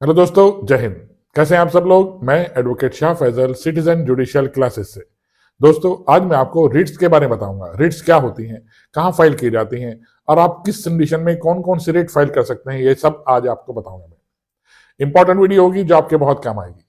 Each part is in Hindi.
हेलो दोस्तों, जय हिंद। कैसे हैं आप सब लोग। मैं advocate Shah Faisal, citizen judicial classes से। दोस्तों, आज मैं आपको रिट्स के बारे में बताऊंगा। रिट्स क्या होती हैं, कहाँ फाइल की जाती हैं और आप किस कंडीशन में कौन कौन सी रिट फाइल कर सकते हैं, ये सब आज आपको बताऊंगा मैं। इंपॉर्टेंट वीडियो होगी जो आपके बहुत काम आएगी।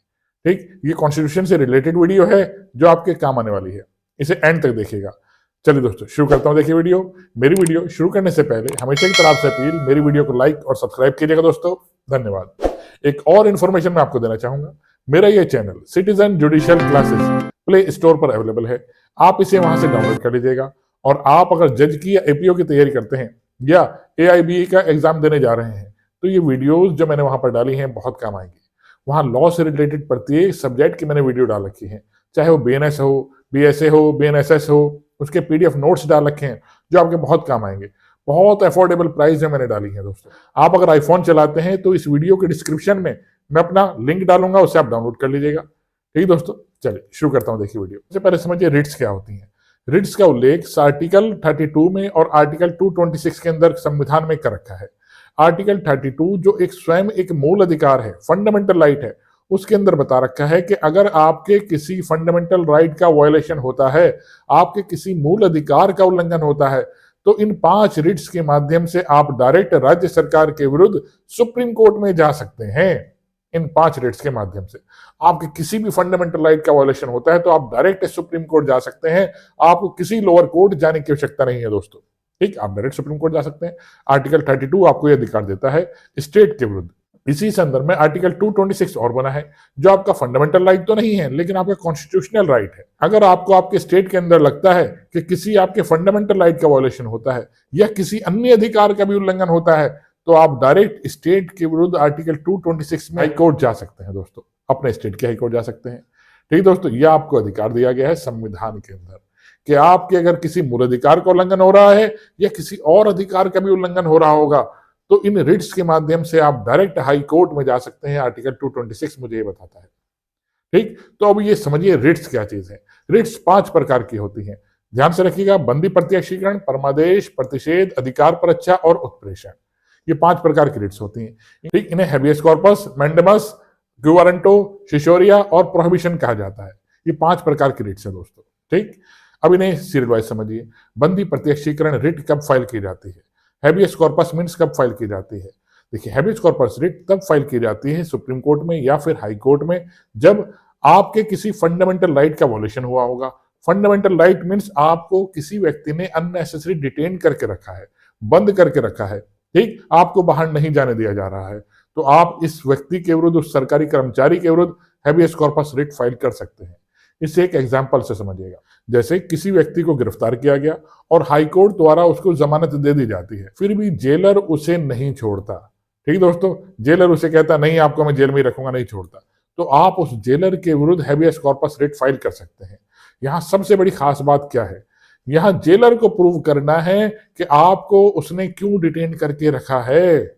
ठीक, ये कॉन्स्टिट्यूशन से रिलेटेड वीडियो है जो आपके काम आने वाली है। इसे एंड तक देखिएगा। चलिए दोस्तों, शुरू करता हूं। देखिए वीडियो। मेरी वीडियो शुरू करने से पहले हमेशा की तरह आपसे अपील, मेरी वीडियो को लाइक और सब्सक्राइब कीजिएगा दोस्तों। धन्यवाद। एक और इन्फॉर्मेशन मैं आपको देना चाहूंगा। मेरा ये channel citizen judicial classes play store पर अवेलेबल है। आप इसे वहां से डाउनलोड कर लीजिएगा। और आप अगर जज की या एपीओ की तैयारी करते हैं या एआईबी का एग्जाम देने जा रहे हैं तो ये वीडियोस जो मैंने वहां पर डाली हैं बहुत काम आएंगी। वहां लॉ से रिलेटेड प्रत्येक सब्जेक्ट की मैंने वीडियो डाल रखी है, चाहे वो बीएनएस हो, बीएसए हो, बीएनएसएस हो। उसके पीडीएफ नोट्स डाल रखे हैं जो आपके बहुत काम आएंगे। बहुत अफोर्डेबल प्राइस में मैंने डाली है दोस्तों। आप अगर आईफोन चलाते हैं तो इस वीडियो के डिस्क्रिप्शन में मैं अपना लिंक डालूंगा, उससे आप डाउनलोड कर लीजिएगा। ठीक दोस्तों, चलिए शुरू करता हूं। देखिए वीडियो। सबसे पहले समझिए रिट्स क्या होती हैं। रिट्स का उल्लेख आर्टिकल 32 में और आर्टिकल 226 के अंदर संविधान में कर रखा है। आर्टिकल 32 जो एक स्वयं एक मूल अधिकार है, फंडामेंटल राइट है, उसके अंदर बता रखा है कि अगर आपके किसी फंडामेंटल राइट का वायलेशन होता है, आपके किसी मूल अधिकार का उल्लंघन होता है, तो इन 5 रिट्स के माध्यम से आप डायरेक्ट राज्य सरकार के विरुद्ध सुप्रीम कोर्ट में जा सकते हैं। इन 5 रिट्स के माध्यम से आपके किसी भी फंडामेंटल राइट का वायलेशन होता है तो आप डायरेक्ट सुप्रीम कोर्ट जा सकते हैं। आपको किसी लोअर कोर्ट जाने की आवश्यकता नहीं है दोस्तों। ठीक, आप डायरेक्ट सुप्रीम कोर्ट जा सकते हैं। आर्टिकल 32 आपको यह अधिकार देता है स्टेट के विरुद्ध। इसी संदर्भ में आर्टिकल 226 और बना है, जो आपका फंडामेंटल राइट तो नहीं है लेकिन आपका कॉन्स्टिट्यूशनल राइट है। अगर आपको आपके स्टेट के अंदर लगता है कि किसी आपके फंडामेंटल राइट का वायलेशन होता है या किसी अन्य अधिकार का भी उल्लंघन होता है तो आप डायरेक्ट स्टेट के विरुद्ध आर्टिकल 226 में हाईकोर्ट जा सकते हैं दोस्तों। अपने स्टेट के हाईकोर्ट जा सकते हैं। ठीक दोस्तों, यह आपको अधिकार दिया गया है संविधान के अंदर कि आपके अगर किसी मूल अधिकार का उल्लंघन हो रहा है या किसी और अधिकार का भी उल्लंघन हो रहा होगा तो इन रिट्स के माध्यम से आप डायरेक्ट हाई कोर्ट में जा सकते हैं। आर्टिकल 226 मुझे ये बताता है। ठीक, तो अब ये समझिए रिट्स क्या चीज है। रिट्स 5 प्रकार की होती हैं। ध्यान से रखिएगा, बंदी प्रत्यक्षीकरण, परमादेश, प्रतिषेध, अधिकार पर अच्छा और उत्प्रेषण। ये 5 प्रकार की रिट्स होती हैं। ठीक, इन्हें habeas corpus, mandamus, quo warranto, certiorari और प्रोहिबिशन कहा जाता है। ये 5 प्रकार की रिट्स है दोस्तों। ठीक, अब इन्हें सीरियल वाइज समझिए। बंदी प्रत्यक्षीकरण रिट कब फाइल की जाती है। हैबियस कॉर्पस मीन्स कब फाइल की जाती है। देखिए, हैबियस कॉर्पस रिट तब फाइल की जाती है सुप्रीम कोर्ट में या फिर हाई कोर्ट में जब आपके किसी फंडामेंटल राइट का वॉल्यूशन हुआ होगा। फंडामेंटल राइट मीन्स आपको किसी व्यक्ति ने अननेसेसरी डिटेन करके रखा है, बंद करके रखा है। ठीक, आपको बाहर नहीं जाने दिया जा रहा है तो आप इस व्यक्ति के विरुद्ध, उस सरकारी कर्मचारी के विरुद्ध हैबियस कॉर्पस रिट फाइल कर सकते हैं। इसे एक एग्जाम्पल से समझिएगा। जैसे किसी व्यक्ति को गिरफ्तार किया गया और हाईकोर्ट द्वारा उसको जमानत दे दी जाती है, फिर भी जेलर उसे नहीं छोड़ता। ठीक दोस्तों, जेलर उसे कहता नहीं आपको मैं जेल में ही रखूंगा, नहीं छोड़ता, तो आप उस जेलर के विरुद्ध हैबियस कॉर्पस रिट फाइल कर सकते हैं। यहां सबसे बड़ी खास बात क्या है, यहां जेलर को प्रूव करना है कि आपको उसने क्यों डिटेन करके रखा है।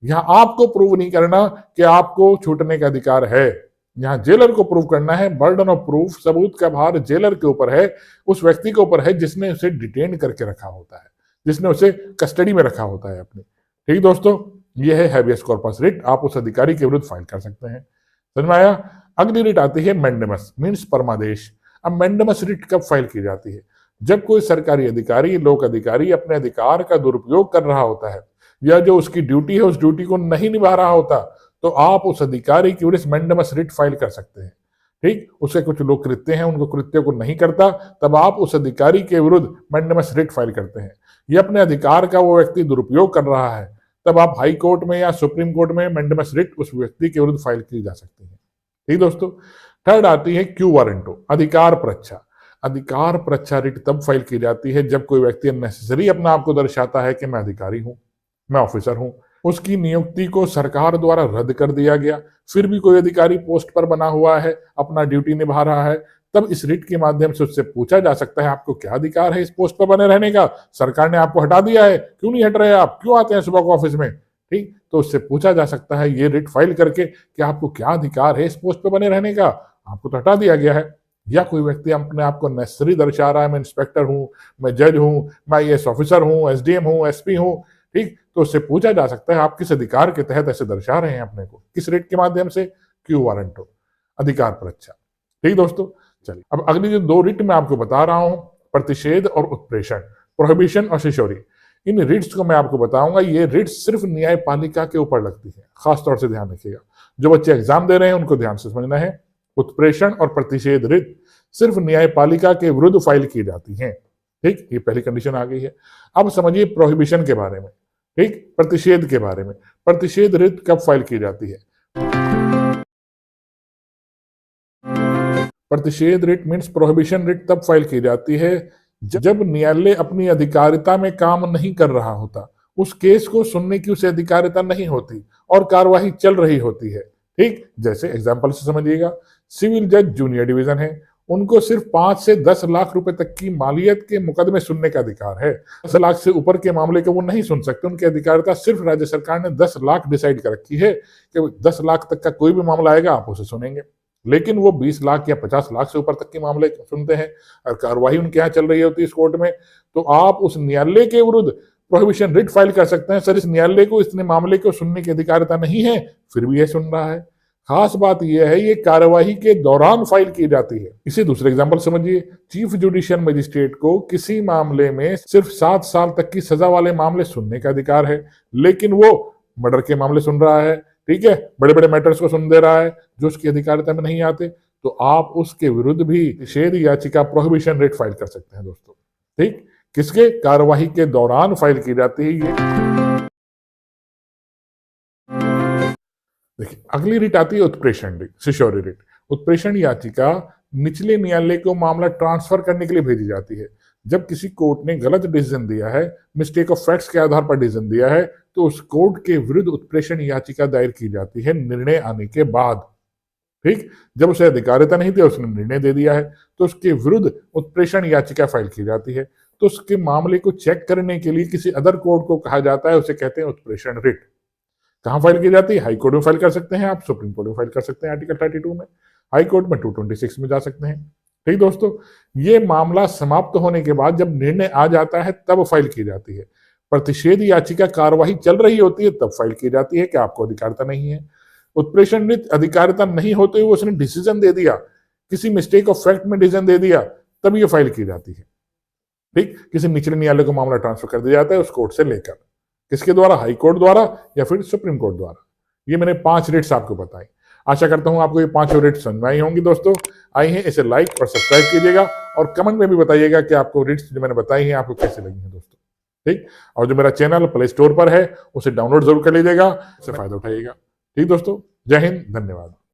यहां आपको प्रूव नहीं करना कि आपको छूटने का अधिकार है। यहां जेलर को प्रूव करना है। बर्डन ऑफ प्रूफ, सबूत का भार जेलर के ऊपर है, उस व्यक्ति के ऊपर है जिसने उसे डिटेन करके रखा होता है, जिसने उसे कस्टडी में रखा होता है अपनी। ठीक दोस्तों, यह है हैबियस कॉर्पस रिट। आप उस अधिकारी के विरुद्ध फाइल कर सकते हैं। समझ में आया। अगली रिट आती है मैंडेमस मीन्स परमादेश। अब मैंडेमस रिट कब फाइल की जाती है, जब कोई सरकारी अधिकारी, लोक अधिकारी अपने अधिकार का दुरुपयोग कर रहा होता है या जो उसकी ड्यूटी है उस ड्यूटी को नहीं निभा रहा होता तो आप उस अधिकारी के विरुद्ध मैंडेमस रिट फाइल कर सकते हैं। ठीक, उसके कुछ लोग कृत्य हैं, उनको कृत्य को नहीं करता, तब आप उस अधिकारी के विरुद्ध मैंडेमस रिट फाइल करते हैं। ये अपने अधिकार का वो व्यक्ति दुरुपयोग कर रहा है, तब आप हाई कोर्ट में या सुप्रीम कोर्ट में मैंडेमस रिट उस व्यक्ति के विरुद्ध फाइल की जा सकती है। ठीक दोस्तों, थर्ड आती है क्यू वारंटो, अधिकार पर अच्छा। अधिकार पर अच्छा रिट तब फाइल की जाती है जब कोई व्यक्ति अननेसेसरी अपना आपको दर्शाता है कि मैं अधिकारी हूं, मैं ऑफिसर हूं, उसकी नियुक्ति को सरकार द्वारा रद्द कर दिया गया, फिर भी कोई अधिकारी पोस्ट पर बना हुआ है, अपना ड्यूटी निभा रहा है, तब इस रिट के माध्यम से उससे पूछा जा सकता है आपको क्या अधिकार है इस पोस्ट पर बने रहने का। सरकार ने आपको हटा दिया है, क्यों नहीं हट रहे आप, क्यों आते हैं सुबह को ऑफिस में। ठीक, तो उससे पूछा जा सकता है ये रिट फाइल करके कि आपको क्या अधिकार है इस पोस्ट पर बने रहने का, आपको तो हटा दिया गया है। या कोई व्यक्ति अपने आप को नेसेसरी दर्शा रहा है, मैं इंस्पेक्टर हूं, मैं जज हूं, मैं आईएएस ऑफिसर हूं, एसडीएम हूं, एसपी हूं, ठीक, तो उससे पूछा जा सकता है आप किस अधिकार के तहत ऐसे दर्शा रहे हैं अपने को, किस रिट के माध्यम से, क्यू वारंटो, अधिकार पर अच्छा। ठीक दोस्तों, चलिए अब अगली जो दो रिट मैं आपको बता रहा हूं, प्रतिषेध और उत्प्रेषण, प्रोहिबिशन और शिशोरी, इन रिट्स को मैं आपको बताऊंगा। ये रिट्स सिर्फ न्यायपालिका के ऊपर लगती है, खास तौर से ध्यान रखिएगा, जो बच्चे एग्जाम दे रहे हैं उनको ध्यान से समझना है। उत्प्रेषण और प्रतिषेध रिट सिर्फ न्यायपालिका के विरुद्ध फाइल की जाती हैं। ठीक, ये पहली कंडीशन आ गई है। अब समझिए प्रोहिबिशन के बारे में, ठीक, प्रतिषेध के बारे में। प्रतिषेध रिट कब फाइल की जाती है? प्रतिषेध रिट मीन्स प्रोहिबिशन रिट तब फाइल की जाती है जब न्यायालय अपनी अधिकारिता में काम नहीं कर रहा होता, उस केस को सुनने की उसे अधिकारिता नहीं होती और कार्यवाही चल रही होती है। ठीक, जैसे एग्जांपल से समझिएगा, सिविल जज जूनियर डिवीजन है, उनको सिर्फ 5 से 10 लाख रुपए तक की मालियत के मुकदमे सुनने का अधिकार है। 10 लाख से ऊपर के मामले को वो नहीं सुन सकते, उनकी अधिकारिता सिर्फ राज्य सरकार ने 10 लाख डिसाइड कर रखी है कि 10 लाख तक का कोई भी मामला आएगा आप उसे सुनेंगे। लेकिन वो 20 लाख या 50 लाख से ऊपर तक के मामले सुनते हैं और कार्यवाही उनके यहाँ चल रही होती है इस कोर्ट में, तो आप उस न्यायालय के विरुद्ध प्रोहिबिशन रिट फाइल कर सकते हैं। सर, इस न्यायालय को इतने मामले को सुनने की अधिकारिता नहीं है, फिर भी यह सुन रहा है। खास बात यह है, ये कार्यवाही के दौरान फाइल की जाती है। इसे दूसरे एग्जांपल समझिए, चीफ जुडिशियल मजिस्ट्रेट को किसी मामले में सिर्फ 7 साल तक की सजा वाले मामले सुनने का अधिकार है, लेकिन वो मर्डर के मामले सुन रहा है, ठीक है, बड़े बड़े मैटर्स को सुन दे रहा है जो उसकी अधिकारिता में नहीं आते, तो आप उसके विरुद्ध भी निषेध याचिका प्रोहिबिशन रिट फाइल कर सकते हैं दोस्तों। ठीक, किसके? कार्यवाही के दौरान फाइल की जाती है ये। देखिए अगली रिट आती है उत्प्रेषण रिट, शिशोरी रिट। उत्प्रेषण याचिका निचले न्यायालय को मामला ट्रांसफर करने के लिए भेजी जाती है। जब किसी कोर्ट ने गलत डिसीजन दिया है, मिस्टेक ऑफ फैक्ट्स के आधार पर डिसीजन दिया है, तो उस कोर्ट के विरुद्ध उत्प्रेषण याचिका दायर की जाती है निर्णय आने के बाद। ठीक, जब उसे अधिकारिता नहीं थी, उसने निर्णय दे दिया है, तो उसके विरुद्ध उत्प्रेषण याचिका फाइल की जाती है। तो उसके मामले को चेक करने के लिए किसी अदर कोर्ट को कहा जाता है, उसे कहते हैं उत्प्रेषण रिट। कहां फाइल की जाती है? हाई कोर्ट में फाइल कर सकते हैं आप, सुप्रीम कोर्ट में फाइल कर सकते हैं आर्टिकल 32 में, हाई कोर्ट में 226 में जा सकते हैं। ठीक दोस्तों, ये मामला समाप्त होने के बाद जब निर्णय आ जाता है तब फाइल की जाती है। प्रतिषेध याचिका कार्यवाही चल रही होती है तब फाइल की जाती है कि आपको अधिकारिता नहीं है। उत्प्रेषण रिट अधिकारिता नहीं होते हुए उसने डिसीजन दे दिया, किसी मिस्टेक ऑफ फैक्ट में डिसीजन दे दिया, तब ये फाइल की जाती है। ठीक, किसी निचले न्यायालय को मामला ट्रांसफर कर दिया जाता है उस कोर्ट से लेकर, किसके द्वारा? हाई कोर्ट द्वारा या फिर सुप्रीम कोर्ट द्वारा। ये मैंने 5 रिट्स आपको बताई। आशा करता हूं आपको ये 5 रिट्स समझ में आई होंगी दोस्तों। आई हैं, इसे लाइक और सब्सक्राइब कीजिएगा और कमेंट में भी बताइएगा कि आपको रिट्स जो मैंने बताई हैं आपको कैसे लगी हैं दोस्तों। ठीक, और जो मेरा चैनल प्ले स्टोर पर है उसे डाउनलोड जरूर कर लीजिएगा, उससे फायदा उठाइएगा। ठीक दोस्तों, जय हिंद, धन्यवाद।